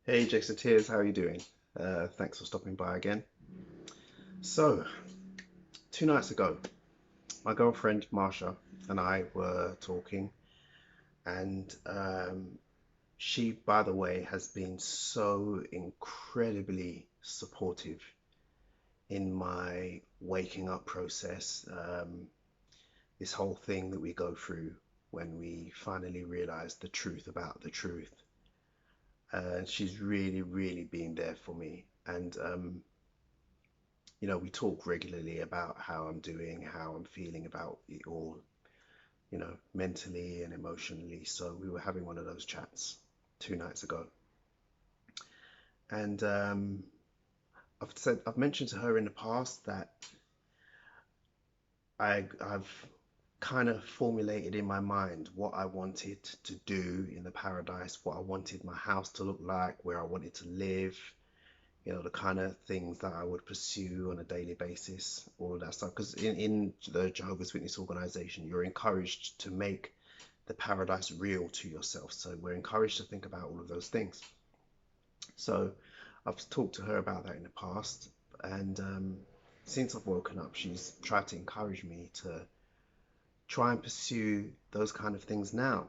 Hey ExJW, how are you doing? Thanks for stopping by again. So, 2 nights ago, my girlfriend Marsha and I were talking, and she, by the way, has been so incredibly supportive in my waking up process. This whole thing that we go through when we finally realize the truth about the truth. She's really, really been there for me. And we talk regularly about how I'm doing, how I'm feeling about it all, mentally and emotionally. So we were having one of those chats 2 nights ago. And I've mentioned to her in the past that I've kind of formulated in my mind what I wanted to do in the paradise, what I wanted my house to look like, where I wanted to live, the kind of things that I would pursue on a daily basis, all of that stuff. Because in the Jehovah's Witness organization, you're encouraged to make the paradise real to yourself. So we're encouraged to think about all of those things. So I've talked to her about that in the past. And since I've woken up, she's tried to encourage me to try and pursue those kind of things now.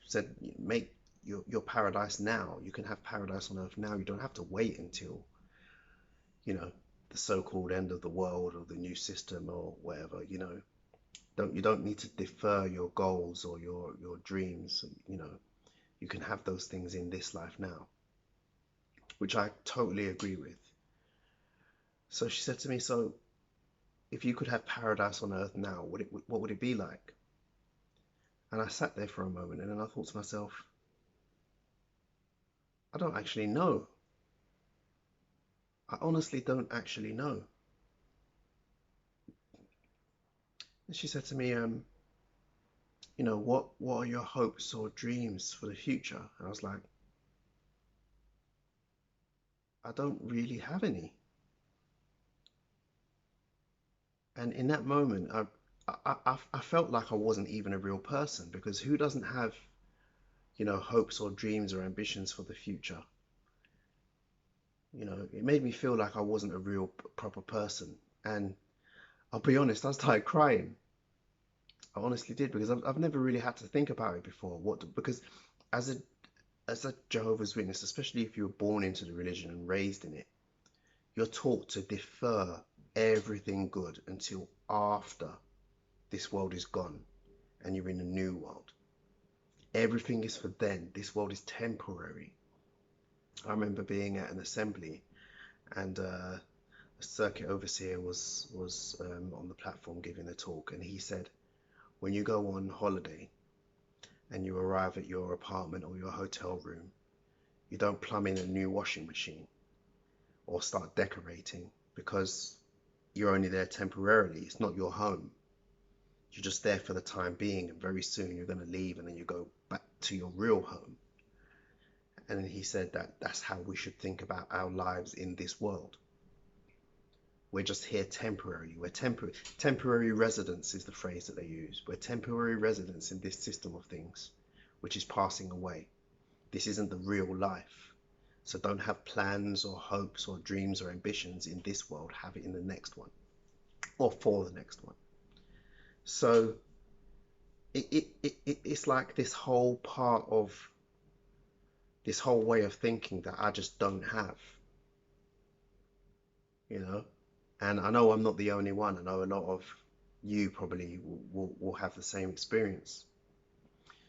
Said make your paradise now. You can have paradise on earth now. You don't have to wait until you know, the so-called end of the world or the new system or whatever, you don't need to defer your goals or your dreams, you can have those things in this life now, which I totally agree with. So she said to me, so if you could have paradise on earth now, what would it be like? And I sat there for a moment and then I thought to myself, I don't actually know. I honestly don't actually know. And she said to me, what are your hopes or dreams for the future? And I was like, I don't really have any. And in that moment, I felt like I wasn't even a real person, because who doesn't have, hopes or dreams or ambitions for the future? It made me feel like I wasn't a real proper person. And I'll be honest, I started crying. I honestly did, because I've never really had to think about it before. Because as a Jehovah's Witness, especially if you were born into the religion and raised in it, you're taught to defer everything good until after this world is gone and you're in a new world. Everything is for then. This world is temporary. I remember being at an assembly, and a circuit overseer was on the platform giving a talk, and he said, when you go on holiday and you arrive at your apartment or your hotel room, you don't plumb in a new washing machine or start decorating, because you're only there temporarily. It's not your home. You're just there for the time being, and very soon you're going to leave and then you go back to your real home. And he said that that's how we should think about our lives in this world. We're just here temporarily. We're temporary residents is the phrase that they use. We're temporary residents in this system of things, which is passing away. This isn't the real life. So don't have plans or hopes or dreams or ambitions in this world. Have it in the next one, or for the next one. So it's like this whole part of this whole way of thinking that I just don't have, you know. And I know I'm not the only one. I know a lot of you probably will have the same experience.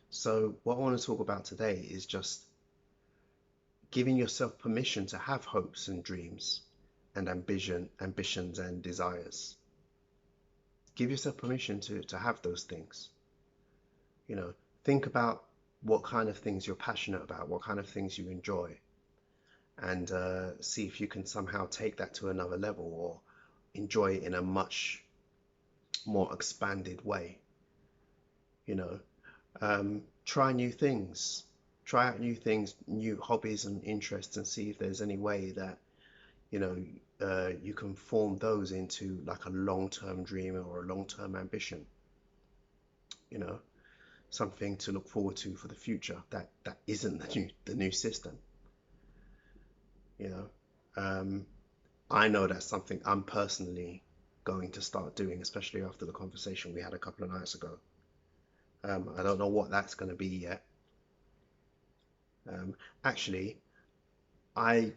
So what I want to talk about today is just giving yourself permission to have hopes and dreams and ambitions and desires. Give yourself permission to have those things. You know, think about what kind of things you're passionate about, what kind of things you enjoy, and see if you can somehow take that to another level or enjoy it in a much more expanded way. You know, try new things, try out new things, new hobbies and interests, and see if there's any way that you know you can form those into like a long-term dream or a long-term ambition. You know, something to look forward to for the future that isn't the new system. you know. I know that's something I'm personally going to start doing, especially after the conversation we had a couple of nights ago. I don't know what that's going to be yet. Actually, I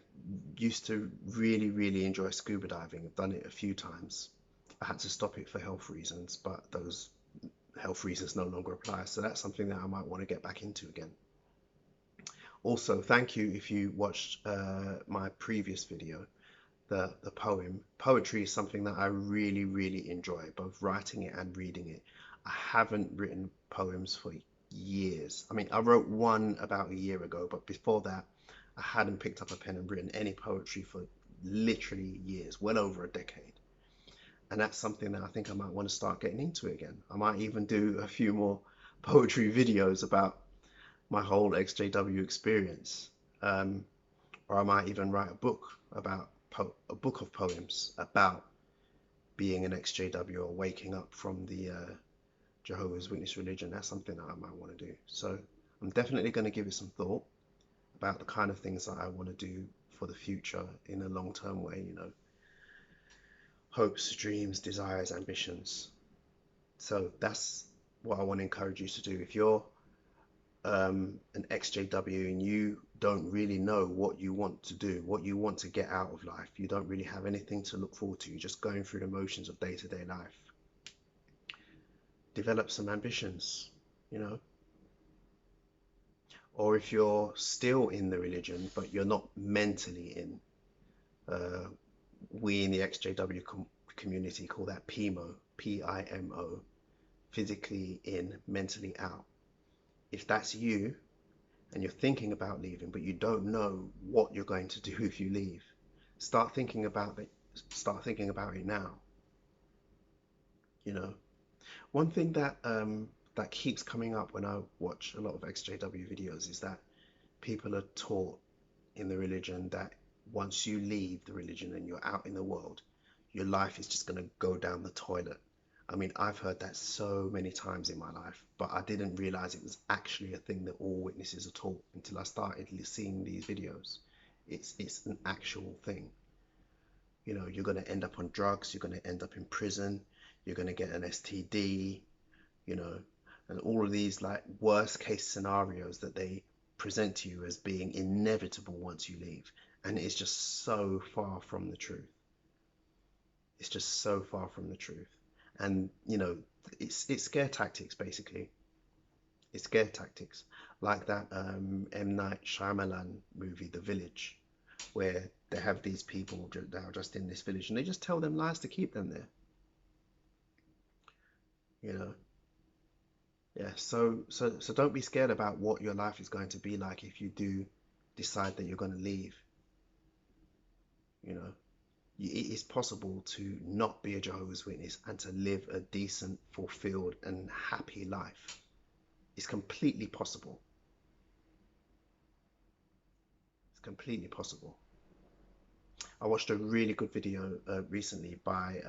used to really, really enjoy scuba diving. I've done it a few times. I had to stop it for health reasons, but those health reasons no longer apply. So that's something that I might want to get back into again. Also, thank you if you watched my previous video, the poem. Poetry is something that I really, really enjoy, both writing it and reading it. I haven't written poems for years. I mean, I wrote one about a year ago, but before that, I hadn't picked up a pen and written any poetry for literally years, well over a decade. And that's something that I think I might want to start getting into again. I might even do a few more poetry videos about my whole ExJW experience. Or I might even write a book about a book of poems about being an ExJW or waking up from the Jehovah's Witness religion. That's something that I might want to do. So I'm definitely going to give it some thought about the kind of things that I want to do for the future in a long-term way, you know, hopes, dreams, desires, ambitions. So that's what I want to encourage you to do. If you're an ExJW and you don't really know what you want to do, what you want to get out of life, you don't really have anything to look forward to, you're just going through the motions of day-to-day life, develop some ambitions, you know. Or if you're still in the religion but you're not mentally in, uh, we in the ExJW community call that PIMO, P-I-M-O, physically in, mentally out. If that's you and you're thinking about leaving, but you don't know what you're going to do if you leave, start thinking about it. Start thinking about it now. You know, one thing that that keeps coming up when I watch a lot of ExJW videos is that people are taught in the religion that once you leave the religion and you're out in the world, your life is just going to go down the toilet. I mean, I've heard that so many times in my life, but I didn't realize it was actually a thing that all witnesses are taught until I started seeing these videos. It's an actual thing. You know, you're going to end up on drugs, you're going to end up in prison, you're going to get an STD, you know, and all of these like worst case scenarios that they present to you as being inevitable once you leave. And it's just so far from the truth. It's just so far from the truth. And you know, it's scare tactics basically. It's scare tactics like that M. Night Shyamalan movie, The Village, where they have these people that are just in this village and they just tell them lies to keep them there. You know, yeah. So don't be scared about what your life is going to be like if you do decide that you're going to leave. You know, it is possible to not be a Jehovah's Witness and to live a decent, fulfilled, and happy life. It's completely possible. It's completely possible. I watched a really good video recently by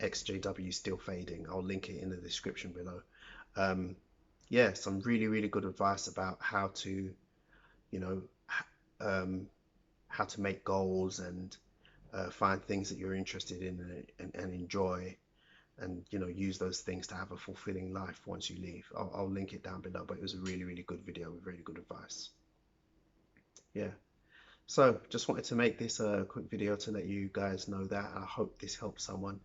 ExJW Still Fading. I'll link it in the description below. Um, yeah, some really, really good advice about how to, you know, um, how to make goals and find things that you're interested in and enjoy, and you know, use those things to have a fulfilling life once you leave. I'll link it down below, but it was a really, really good video with really good advice. Yeah. So just wanted to make this a quick video to let you guys know that. I hope this helps someone.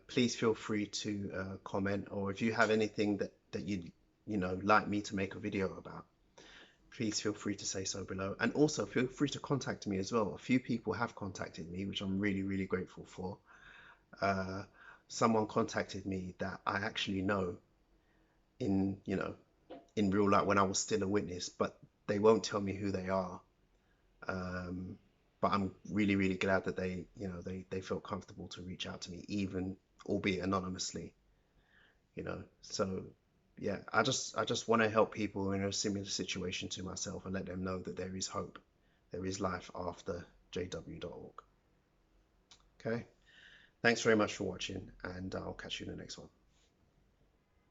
Please feel free to comment, or if you have anything that you know like me to make a video about, please feel free to say so below. And also feel free to contact me as well. A few people have contacted me, which I'm really, really grateful for. Someone contacted me that I actually know in, you know, in real life when I was still a witness, but they won't tell me who they are. But I'm really, really glad that they, you know, they felt comfortable to reach out to me, even albeit anonymously, you know. So yeah, I just want to help people in a similar situation to myself and let them know that there is hope. There is life after jw.org. Okay. Thanks very much for watching, and I'll catch you in the next one.